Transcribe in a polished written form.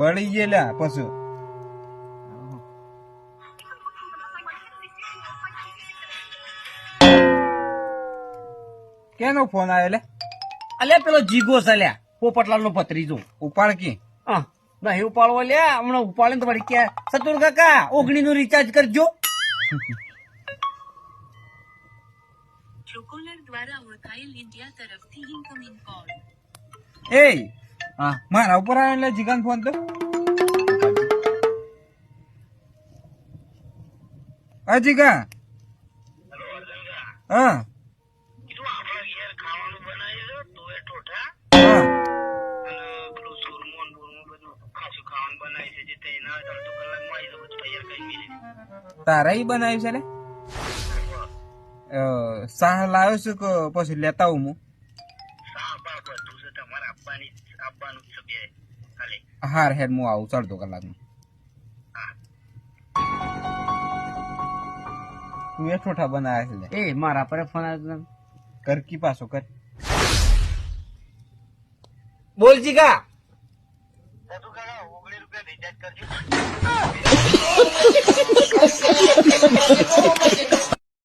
બળી ગયેલા પછી કેનો ફોન આવ્યો લે? અલે પેલો જીગો છે લ્યા, પોપટલાલ નો ભત્રીજો. ઉપાડ કી હા નહીં ઉપાડવો લ્યા, હમણાં ઉપાડે તો વળી કે સતુર કાકા 19 નું રિચાર્જ કરજો. ટ્રુકોલર દ્વારા ઓળખાયેલ ઇન્ડિયા તરફથી ઇન્કમિંગ કોલ. એ હા મારા ઉપર આવ્યો એટલે જીગાન ફોન તો હા જીગા હા હા તારા ઈ બનાવ્યું છે લે? શાહ લાવ્યો છું કે પછી લેતા આવું હું? હાર હેડ હું આવું અડધો કલાકમાં. તું એ ઠોઠા બનાવ્યા છે લે. એ મારા પર ફોન આવ્યો. કર કી પાછો કર. બોલ જીગા. ₹19 રિચાર્જ કરજો.